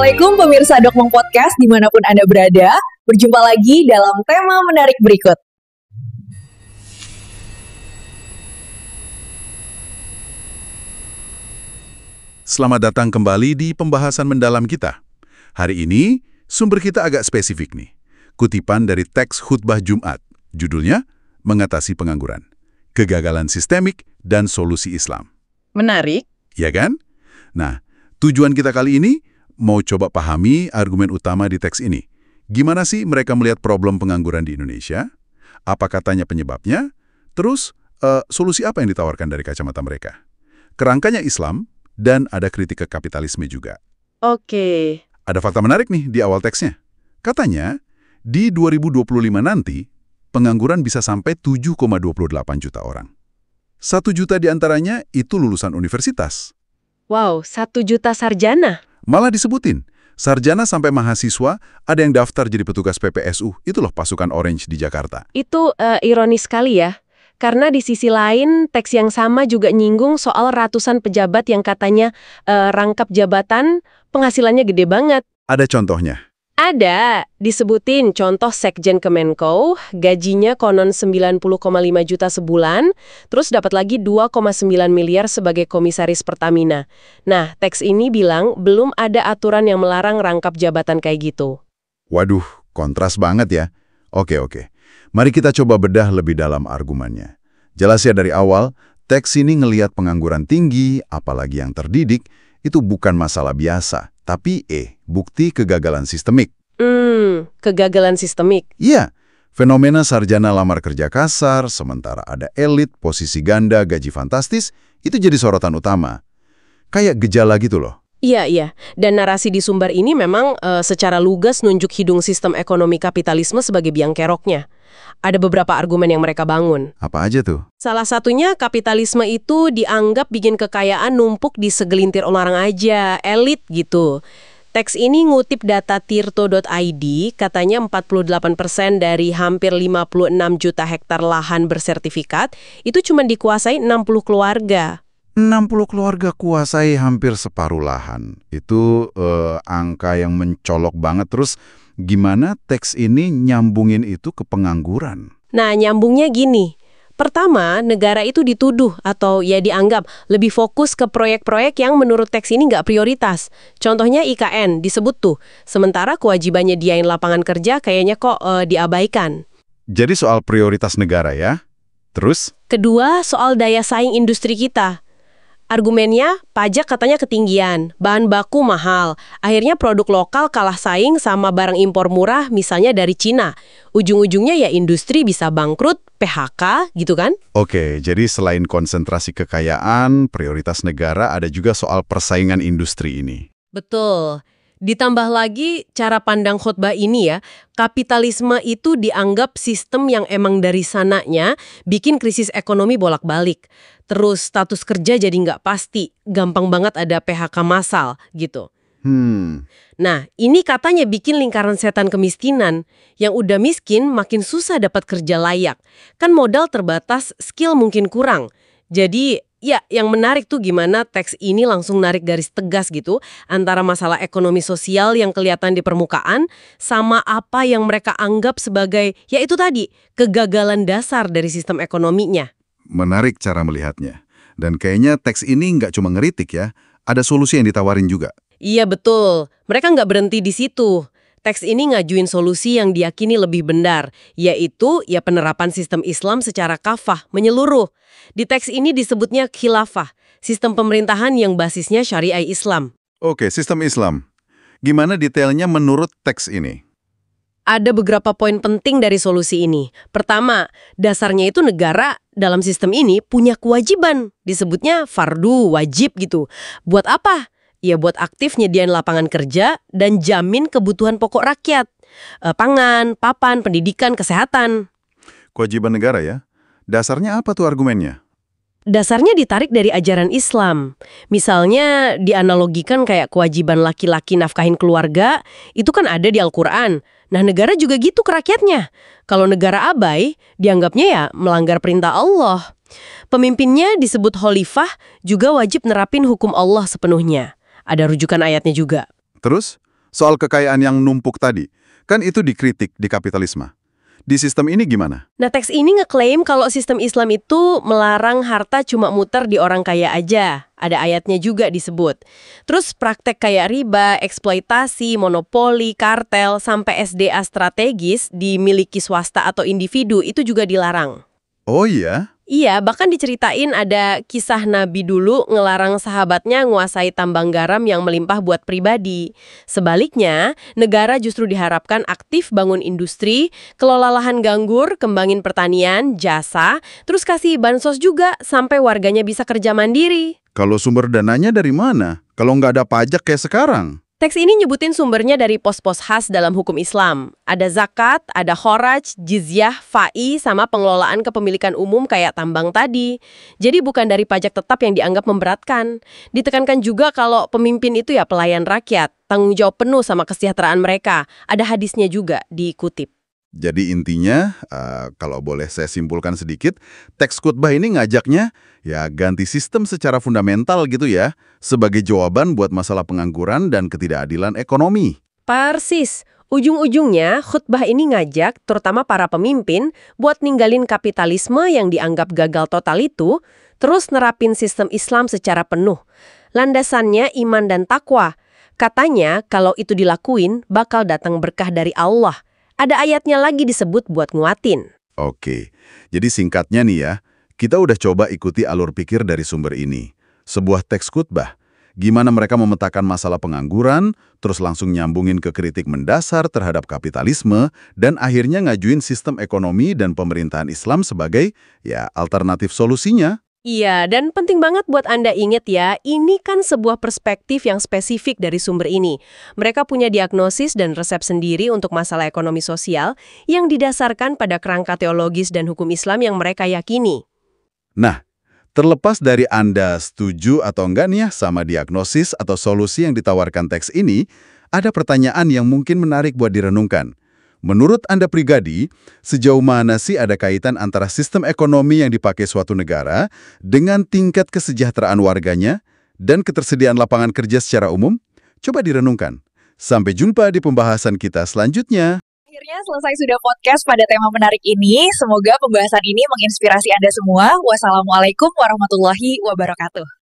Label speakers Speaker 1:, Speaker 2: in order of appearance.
Speaker 1: Assalamualaikum pemirsa Dokmong Podcast dimanapun Anda berada. Berjumpa lagi dalam tema menarik berikut.
Speaker 2: Selamat datang kembali di pembahasan mendalam kita. Hari ini, sumber kita agak spesifik nih. Kutipan dari teks khutbah Jumat. Judulnya, Mengatasi Pengangguran. Kegagalan Sistemik dan Solusi Islam.
Speaker 3: Menarik.
Speaker 2: Ya kan? Nah, tujuan kita kali ini mau coba pahami argumen utama di teks ini. Gimana sih mereka melihat problem pengangguran di Indonesia? Apa katanya penyebabnya? Terus, solusi apa yang ditawarkan dari kacamata mereka? Kerangkanya Islam, dan ada kritik ke kapitalisme juga.
Speaker 3: Oke.
Speaker 2: Ada fakta menarik nih di awal teksnya. Katanya, di 2025 nanti, pengangguran bisa sampai 7,28 juta orang. 1 juta diantaranya itu lulusan universitas.
Speaker 3: Wow, 1 juta sarjana.
Speaker 2: Malah disebutin, sarjana sampai mahasiswa ada yang daftar jadi petugas PPSU. Itu loh pasukan Orange di Jakarta.
Speaker 3: Itu ironis sekali ya. Karena di sisi lain, teks yang sama juga nyinggung soal ratusan pejabat yang katanya rangkap jabatan penghasilannya gede banget.
Speaker 2: Ada contohnya?
Speaker 3: Ada. Disebutin contoh Sekjen Kemenko, gajinya konon 90,5 juta sebulan, terus dapat lagi 2,9 miliar sebagai komisaris Pertamina. Nah, teks ini bilang belum ada aturan yang melarang rangkap jabatan kayak gitu.
Speaker 2: Waduh, kontras banget ya. Oke. Mari kita coba bedah lebih dalam argumennya. Jelas ya dari awal, teks ini ngelihat pengangguran tinggi, apalagi yang terdidik, itu bukan masalah biasa, tapi bukti kegagalan sistemik.
Speaker 3: Kegagalan sistemik.
Speaker 2: Iya, fenomena sarjana lamar kerja kasar, sementara ada elit, posisi ganda, gaji fantastis, itu jadi sorotan utama. Kayak gejala gitu loh.
Speaker 3: Iya. Dan narasi di sumber ini memang secara lugas nunjuk hidung sistem ekonomi kapitalisme sebagai biang keroknya. Ada beberapa argumen yang mereka bangun.
Speaker 2: Apa aja tuh?
Speaker 3: Salah satunya kapitalisme itu dianggap bikin kekayaan numpuk di segelintir orang aja, elit gitu. Teks ini ngutip data tirto.id, katanya 48% dari hampir 56 juta hektar lahan bersertifikat itu cuma dikuasai 60 keluarga.
Speaker 2: 60 keluarga kuasai hampir separuh lahan. Itu angka yang mencolok banget. Terus gimana teks ini nyambungin itu ke pengangguran?
Speaker 3: Nah, nyambungnya gini. Pertama, negara itu dituduh atau ya dianggap lebih fokus ke proyek-proyek yang menurut teks ini nggak prioritas. Contohnya IKN disebut tuh. Sementara kewajibannya diain lapangan kerja kayaknya kok diabaikan.
Speaker 2: Jadi soal prioritas negara ya? Terus?
Speaker 3: Kedua, soal daya saing industri kita. Argumennya, pajak katanya ketinggian, bahan baku mahal. Akhirnya produk lokal kalah saing sama barang impor murah misalnya dari Cina. Ujung-ujungnya ya industri bisa bangkrut, PHK gitu kan?
Speaker 2: Oke, jadi selain konsentrasi kekayaan, prioritas negara ada juga soal persaingan industri ini.
Speaker 3: Betul. Ditambah lagi cara pandang khutbah ini ya, kapitalisme itu dianggap sistem yang emang dari sananya bikin krisis ekonomi bolak-balik. Terus status kerja jadi nggak pasti, gampang banget ada PHK massal gitu. Nah, ini katanya bikin lingkaran setan kemiskinan. Yang udah miskin makin susah dapat kerja layak. Kan modal terbatas, skill mungkin kurang. Jadi ya, yang menarik tuh gimana teks ini langsung narik garis tegas gitu antara masalah ekonomi sosial yang kelihatan di permukaan sama apa yang mereka anggap sebagai, ya itu tadi, kegagalan dasar dari sistem ekonominya.
Speaker 2: Menarik cara melihatnya. Dan kayaknya teks ini nggak cuma ngeritik ya, ada solusi yang ditawarin juga.
Speaker 3: Iya betul, mereka nggak berhenti di situ. Teks ini ngajuin solusi yang diyakini lebih benar, yaitu ya penerapan sistem Islam secara kafah, menyeluruh. Di teks ini disebutnya khilafah, sistem pemerintahan yang basisnya syariah Islam.
Speaker 2: Oke, sistem Islam. Gimana detailnya menurut teks ini?
Speaker 3: Ada beberapa poin penting dari solusi ini. Pertama, dasarnya itu negara dalam sistem ini punya kewajiban, disebutnya fardu, wajib gitu. Buat apa? Ya buat aktif nyediain lapangan kerja dan jamin kebutuhan pokok rakyat. Pangan, papan, pendidikan, kesehatan.
Speaker 2: Kewajiban negara ya? Dasarnya apa tuh argumennya?
Speaker 3: Dasarnya ditarik dari ajaran Islam. Misalnya dianalogikan kayak kewajiban laki-laki nafkahin keluarga, itu kan ada di Al-Quran. Nah negara juga gitu ke rakyatnya. Kalau negara abai, dianggapnya ya melanggar perintah Allah. Pemimpinnya disebut khalifah juga wajib nerapin hukum Allah sepenuhnya. Ada rujukan ayatnya juga.
Speaker 2: Terus, soal kekayaan yang numpuk tadi. Kan itu dikritik di kapitalisme. Di sistem ini gimana?
Speaker 3: Nah, teks ini ngeklaim kalau sistem Islam itu melarang harta cuma muter di orang kaya aja. Ada ayatnya juga disebut. Terus praktek kayak riba, eksploitasi, monopoli, kartel, sampai SDA strategis dimiliki swasta atau individu itu juga dilarang.
Speaker 2: Oh iya?
Speaker 3: Iya, bahkan diceritain ada kisah Nabi dulu ngelarang sahabatnya nguasai tambang garam yang melimpah buat pribadi. Sebaliknya, negara justru diharapkan aktif bangun industri, kelola lahan ganggur, kembangin pertanian, jasa, terus kasih bansos juga sampai warganya bisa kerja mandiri.
Speaker 2: Kalau sumber dananya dari mana? Kalau nggak ada pajak kayak sekarang?
Speaker 3: Teks ini nyebutin sumbernya dari pos-pos khas dalam hukum Islam. Ada zakat, ada khoraj, jizyah, fa'i, sama pengelolaan kepemilikan umum kayak tambang tadi. Jadi bukan dari pajak tetap yang dianggap memberatkan. Ditekankan juga kalau pemimpin itu ya pelayan rakyat, tanggung jawab penuh sama kesejahteraan mereka. Ada hadisnya juga dikutip.
Speaker 2: Jadi intinya, kalau boleh saya simpulkan sedikit, teks khutbah ini ngajaknya ya ganti sistem secara fundamental gitu ya, sebagai jawaban buat masalah pengangguran dan ketidakadilan ekonomi.
Speaker 3: Persis. Ujung-ujungnya, khutbah ini ngajak terutama para pemimpin buat ninggalin kapitalisme yang dianggap gagal total itu, terus nerapin sistem Islam secara penuh. Landasannya iman dan takwa. Katanya kalau itu dilakuin, bakal datang berkah dari Allah. Ada ayatnya lagi disebut buat nguatin.
Speaker 2: Oke, jadi singkatnya nih ya, kita udah coba ikuti alur pikir dari sumber ini. Sebuah teks khutbah, gimana mereka memetakan masalah pengangguran, terus langsung nyambungin ke kritik mendasar terhadap kapitalisme, dan akhirnya ngajuin sistem ekonomi dan pemerintahan Islam sebagai ya alternatif solusinya.
Speaker 3: Iya, dan penting banget buat Anda ingat ya, ini kan sebuah perspektif yang spesifik dari sumber ini. Mereka punya diagnosis dan resep sendiri untuk masalah ekonomi sosial yang didasarkan pada kerangka teologis dan hukum Islam yang mereka yakini.
Speaker 2: Nah, terlepas dari Anda setuju atau enggak nih ya sama diagnosis atau solusi yang ditawarkan teks ini, ada pertanyaan yang mungkin menarik buat direnungkan. Menurut Anda pribadi, sejauh mana sih ada kaitan antara sistem ekonomi yang dipakai suatu negara dengan tingkat kesejahteraan warganya dan ketersediaan lapangan kerja secara umum? Coba direnungkan. Sampai jumpa di pembahasan kita selanjutnya.
Speaker 1: Akhirnya selesai sudah podcast pada tema menarik ini. Semoga pembahasan ini menginspirasi Anda semua. Wassalamualaikum warahmatullahi wabarakatuh.